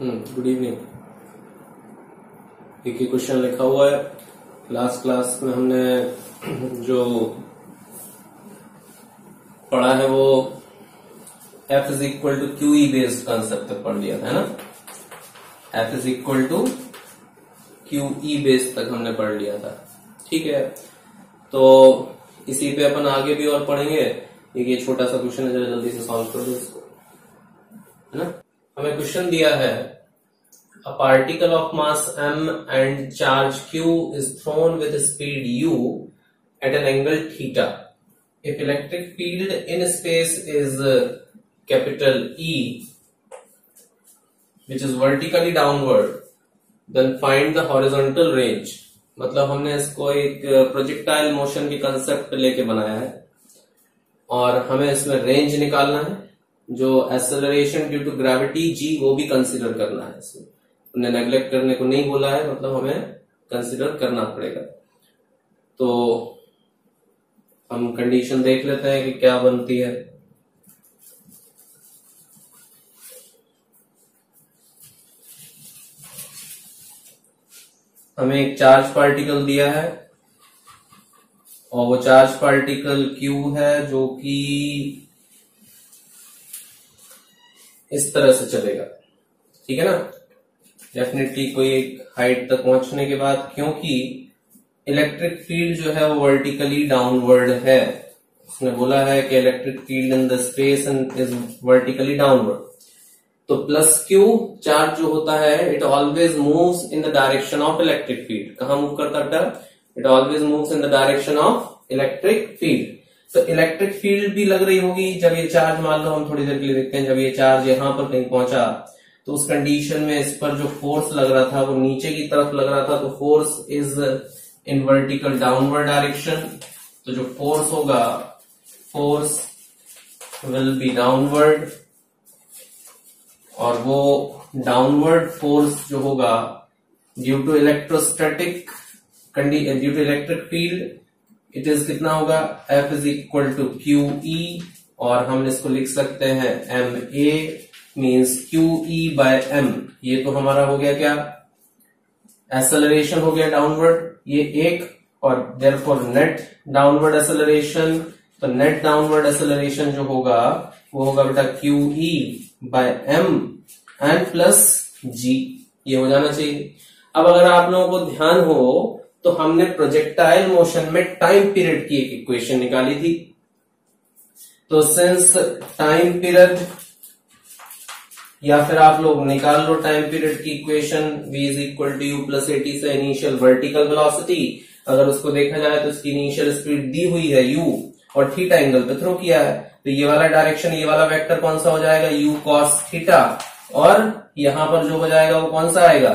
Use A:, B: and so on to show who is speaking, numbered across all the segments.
A: Good evening. एक ही question लिखा हुआ है। लास्ट क्लास में हमने जो पढ़ा है वो F is equal to Q E based concept तक पढ़ लिया था, है ना। F is equal to Q E based तक हमने पढ़ लिया था, ठीक है। तो इसी पे अपन आगे भी और पढ़ेंगे। ये छोटा सा क्वेश्चन है, जरा जल्दी से सॉल्व कर दो इसको, है ना। हमें क्वेश्चन दिया है a particle of mass m and charge q is thrown with speed u at an angle theta. If electric field in space is capital E, which is vertically downward, then find the horizontal range. मतलब हमने इसको एक projectile motion के concept लेके बनाया है और हमें इसमें रेंज निकालना है। जो acceleration due to gravity g वो भी कंसीडर करना है। इसमें हमने नेग्लेक्ट करने को नहीं बोला है, मतलब हमें कंसीडर करना पड़ेगा। तो हम कंडीशन देख लेते हैं कि क्या बनती है। हमें एक चार्ज पार्टिकल दिया है और वो चार्ज पार्टिकल Q है जो कि इस तरह से चलेगा, ठीक है ना। डेफिनेटली कोई एक हाइट तक पहुंचने के बाद, क्योंकि इलेक्ट्रिक फील्ड जो है वो वर्टिकली डाउनवर्ड है। उसने बोला है कि electric field in the space is vertically downward. तो प्लस क्यू चार्ज जो होता है it always moves in the direction of electric field. कहां मूव करता है? It always moves in the direction of electric field. तो इलेक्ट्रिक फील्ड भी लग रही होगी जब ये चार्ज, मान लो हम थोड़ी देर के लिए देखते हैं, जब ये चार्ज यहां पर कहीं पहुंचा तो उस कंडीशन में इस पर जो फोर्स लग रहा था वो नीचे की तरफ लग रहा था। तो force is in vertical downward direction. तो जो फोर्स होगा, फोर्स विल बी डाउनवर्ड, और वो डाउनवर्ड फोर्स जो होगा due to electrostatic due to electric field, it is कितना होगा? F is equal to Q E, और हम इसको लिख सकते हैं M A means Q E by M. ये तो हमारा हो गया क्या? एक्सेलरेशन हो गया डाउनवर्ड, ये एक, और देयरफॉर नेट डाउनवर्ड एक्सेलरेशन। तो नेट डाउनवर्ड एक्सेलरेशन जो होगा वो होगा बेटा Q E by M and plus G. ये हो जाना चाहिए। अब अगर आप लोगों को ध्यान हो तो हमने प्रोजेक्टाइल मोशन में टाइम पीरियड की एक इक्वेशन निकाली थी। तो सिंस टाइम पीरियड, या फिर आप लोग निकाल लो टाइम पीरियड की equation, v is equal to U plus AT से इनिशियल वर्टिकल वेलोसिटी। अगर उसको देखा जाए तो इसकी इनिशियल स्पीड दी हुई है u और थीटा एंगल पे थ्रो किया है। तो ये वाला डायरेक्शन, ये वाला वेक्टर कौन सा हो जाएगा? u cos थीटा, और यहां पर जो हो जाएगा वो कौन सा आएगा?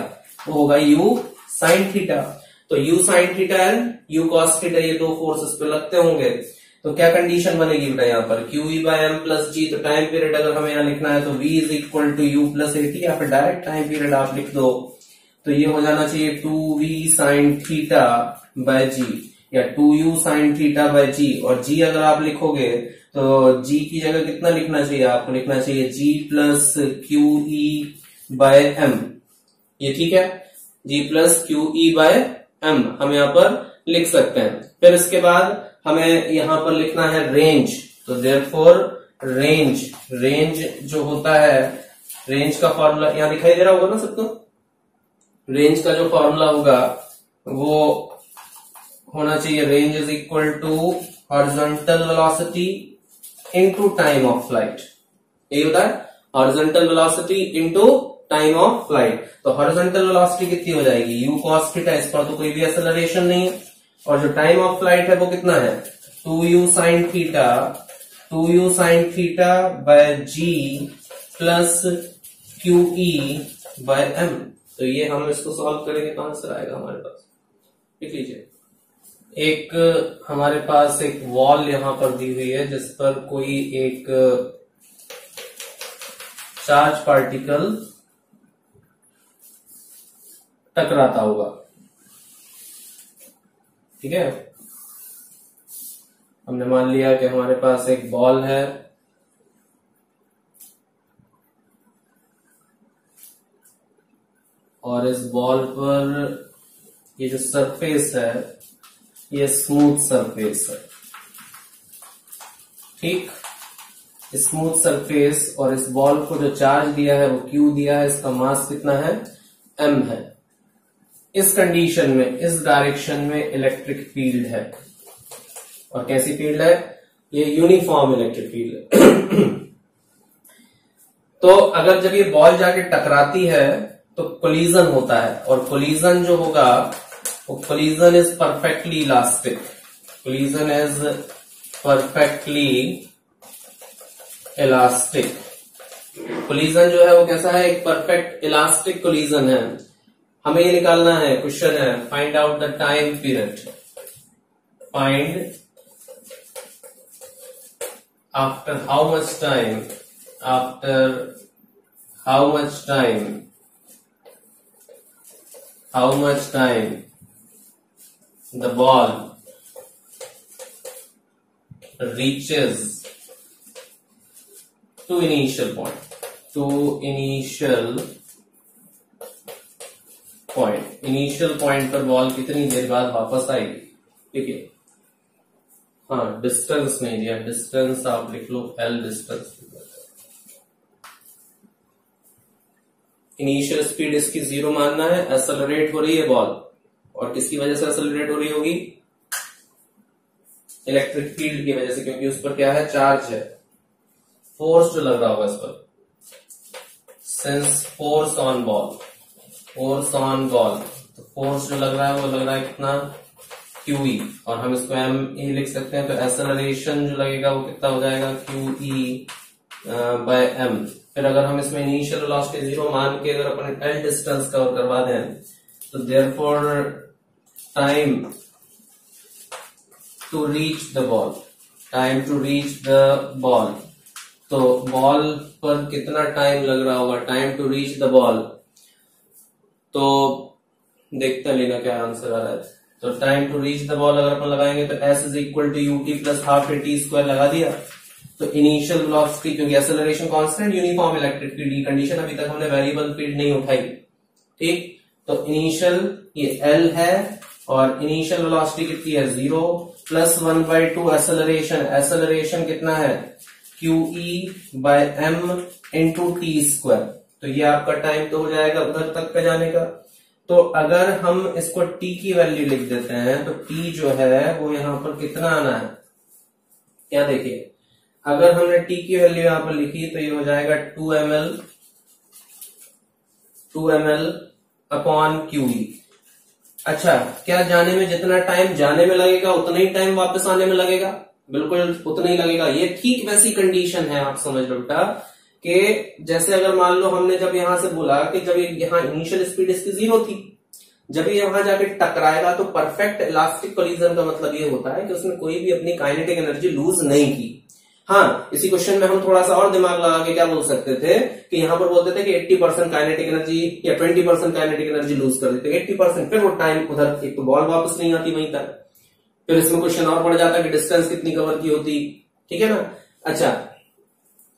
A: वो होगा u sin थीटा। तो u sin theta and u cos theta, ये दो फोर्स इस पे लगते होंगे। तो क्या कंडीशन बनेगी बेटा यहाँ पर? Q E by M plus G. तो टाइम पीरियड अगर हमें यहाँ लिखना है तो v is equal to U plus AT, या फिर डायरेक्ट टाइम पीरियड आप लिख दो तो ये हो जाना चाहिए 2v sin थीटा बाय जी, या 2u sin थीटा बाय जी। और g अगर आप लिखोगे तो g की जगह कितना लिखना चाहिए? आपको लिखना चाहिए g plus Q E by M. ये ठीक है, g plus Q E by M हम यहाँ पर लिख सकते हैं। फिर इसके बाद हमें यहां पर लिखना है रेंज। तो देयरफॉर रेंज जो होता है, रेंज का फॉर्मूला यहां दिखाई दे रहा होगा ना सबको। रेंज का जो फॉर्मूला होगा वो होना चाहिए, range is equal to horizontal velocity into time of flight. ये होता है horizontal velocity into time of flight. तो हॉरिजॉन्टल वेलोसिटी कितनी हो जाएगी? u cos theta. इस पर तो कोई भी एक्सेलरेशन नहीं है, और जो टाइम ऑफ फ्लाइट है वो कितना है? 2u sin theta by G plus Q E by M. तो ये हम इसको सॉल्व करेंगे तो आंसर आएगा हमारे पास। लिख लीजिए, एक हमारे पास एक वॉल यहां पर दी हुई है जिस पर कोई एक चार्ज पार्टिकल टकराता होगा, ठीक है। हमने मान लिया कि हमारे पास एक बॉल है और इस बॉल पर ये जो सरफेस है ये स्मूथ सरफेस है, ठीक। स्मूथ सरफेस और इस बॉल को जो चार्ज दिया है वो Q दिया है, इसका मास कितना है M है। इस कंडीशन में इस डायरेक्शन में इलेक्ट्रिक फील्ड है, और कैसी फील्ड है, ये यूनिफॉर्म इलेक्ट्रिक फील्ड है। तो अगर जब ये बॉल जाके टकराती है तो कोलिजन होता है, और कोलिजन जो होगा वो collision is perfectly elastic, collision is perfectly elastic. Collision जो है वो कैसा है, एक परफेक्ट इलास्टिक कोलिजन है। हमें ये निकालना है, क्वेश्चन है find out the time period, find after how much time, after how much time the ball reaches to initial point, initial point पर बॉल कितनी देर बाद वापस आएगी, ठीक है। हाँ, डिस्टेंस नहीं दिया, डिस्टेंस आप लिख लो L डिस्टेंस। इनिशियल स्पीड इसकी 0 मानना है, एक्सेलरेट हो रही है बॉल, और किसकी वजह से एक्सेलरेट हो रही होगी, इलेक्ट्रिक फील्ड की वजह से, क्योंकि उस पर क्या है, चार्ज है, फोर्स जो लग रहा होगा इस पर, सिंस फोर्स ऑन बॉल, तो फोर्स जो लग रहा है वो लग रहा है कितना, QE, और हम इसको ME लिख सकते हैं। तो एक्सेलरेशन जो लगेगा वो कितना हो जाएगा, QE बाय M। फिर अगर हम इसमें इनिशियल वेलोसिटी 0 मान के अगर अपन L डिस्टेंस कवर करवा दें, तो therefore time to reach the ball, तो बॉल पर कितना टाइम लग रहा होगा, time to reach the ball, तो देखते हैं लेना क्या आंसर आ रहा है। तो time to reach the ball अगर अपन लगाएंगे तो S is equal to UT plus half AT square लगा दिया। तो इनिशियल वेलोसिटी, क्योंकि acceleration constant, uniform electric field की कंडीशन, अभी तक हमने वेरिएबल फील्ड नहीं उठाई, ठीक। तो इनिशियल ये L है, और इनिशियल वेलोसिटी कितनी है 0 प्लस 1/2 एक्सेलरेशन कितना है QE by M into T square. तो ये आपका टाइम तो हो जाएगा उधर तक का जाने का। तो अगर हम इसको T की वैल्यू लिख देते हैं तो T जो है वो यहां पर कितना आना है, क्या देखिए, अगर हमने T की वैल्यू यहां पर लिखी तो ये हो जाएगा 2 ml अपॉन QE। अच्छा, क्या जाने में जितना टाइम जाने में लगेगा उतना ही टाइम वापस आने में लगेगा, बिल्कुल उतना ही लगेगा। ये ठीक वैसी कंडीशन है, आप समझ लो बेटा, कि जैसे अगर मान लो हमने जब यहां से बोला कि जब यहाँ इनिशियल स्पीड इसकी 0 थी, जब ये वहां जाके टकराएगा तो परफेक्ट इलास्टिक कोलिजन का मतलब ये होता है कि उसने कोई भी अपनी काइनेटिक एनर्जी लूज नहीं की। हाँ, इसी क्वेश्चन में हम थोड़ा सा और दिमाग लगा के क्या बोल सकते थे कि यहां पर बोलते थे कि 80% काइनेटिक एनर्जी या 20% काइनेटिक एनर्जी लूज कर देते, 80%, फिर वो टाइम उधर, एक तो बॉल वापस नहीं आती वहीं तक, फिर इसमें क्वेश्चन और बढ़ जाता कि डिस्टेंस कितनी कवर की होती, ठीक है ना। अच्छा,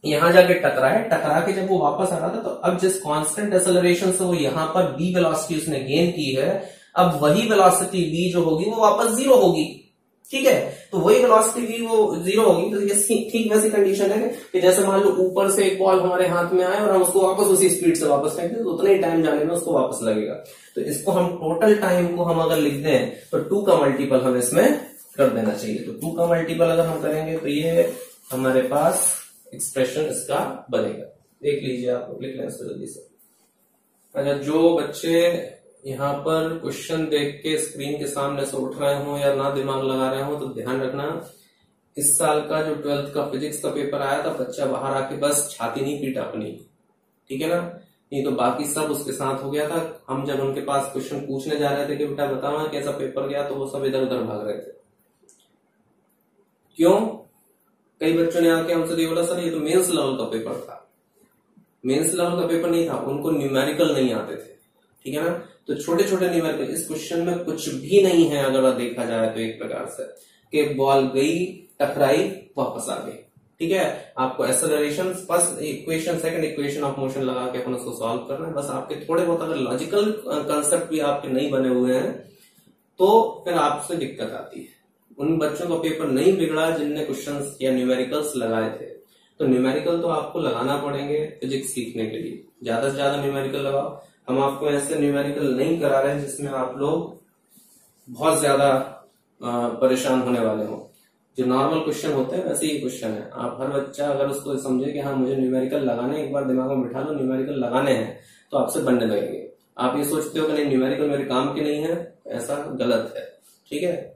A: यहां जाके टकरा के जब वो वापस आ रहा था, तो अब जिस कांस्टेंट एक्सेलरेशन से वो यहां पर v वेलोसिटी उसने गेन की है, अब वही वेलोसिटी v जो होगी वो वापस 0 होगी, ठीक है। तो वही वेलोसिटी v वो 0 होगी। तो ये ठीक वैसी कंडीशन है कि जैसे मान लो ऊपर से एक बॉल हमारे हाथ में आए और हम उसको वापस उसी स्पीड से वापस फेंक दें, तो उतना ही टाइम जाने में उसको वापस लगेगा। तो इसको हम टोटल टाइम को हम अगर लिख दें तो 2 का मल्टीपल हम इसमें कर देना चाहिए। तो 2 का मल्टीपल अगर हम करेंगे तो ये हमारे पास एक्सप्रेशन इसका बनेगा। देख लीजिए, आप लिख लें इसको जल्दी से। अच्छा, जो बच्चे यहाँ पर क्वेश्चन देख के स्क्रीन के सामने से उठ रहे हो या ना दिमाग लगा रहे हो, तो ध्यान रखना, इस साल का जो 12th का फिजिक्स का पेपर आया था, बच्चा बाहर आके बस छाती नहीं पीटा अपनी, ठीक है ना, नहीं तो बाकी सब उसके साथ हो गया था। हम जब उनके पास क्वेश्चन पूछने जा रहे थे कि बेटा बताओ कैसा पेपर गया, तो वो सब इधर उधर भाग रहे थे। क्यों? कई बच्चों ने आके हमसे बोला सर ये तो मेंस लेवल का पेपर था। मेंस लेवल का पेपर नहीं था, उनको न्यूमेरिकल नहीं आते थे, ठीक है ना। तो छोटे छोटे न्यूमेरिकल, इस क्वेश्चन में कुछ भी नहीं है अगर देखा जाए तो, एक प्रकार से कि बॉल गई, टकराई, वापस आ गई, ठीक है। आपको acceleration first equation second equation of motion लगा के अपन उसको सॉल्व करना है। बस आपके थोड़े बहुत अगर लॉजिकल कंसेप्ट भी आपके नहीं बने हुए हैं तो फिर आपसे दिक्कत आती है। उन बच्चों का पेपर नहीं बिगड़ा जिनने क्वेश्चंस या न्यूमेरिकल्स लगाए थे। तो न्यूमेरिकल तो आपको लगाना पड़ेंगे फिजिक्स सीखने के लिए, ज्यादा से ज्यादा न्यूमेरिकल लगाओ। हम आपको ऐसे न्यूमेरिकल नहीं करा रहे हैं जिसमें आप लोग बहुत ज्यादा परेशान होने वाले हो। जो नॉर्मल क्वेश्चन होते हैं वैसे ही क्वेश्चन है। आप हर बच्चा अगर उसको समझे कि हाँ मुझे न्यूमेरिकल लगाने, एक बार दिमाग में बिठा लो न्यूमेरिकल लगाने हैं, तो आपसे बनने लगेंगे। आप ये सोचते हो कि नहीं न्यूमेरिकल मेरे काम के नहीं है, ऐसा गलत है। ठीक है।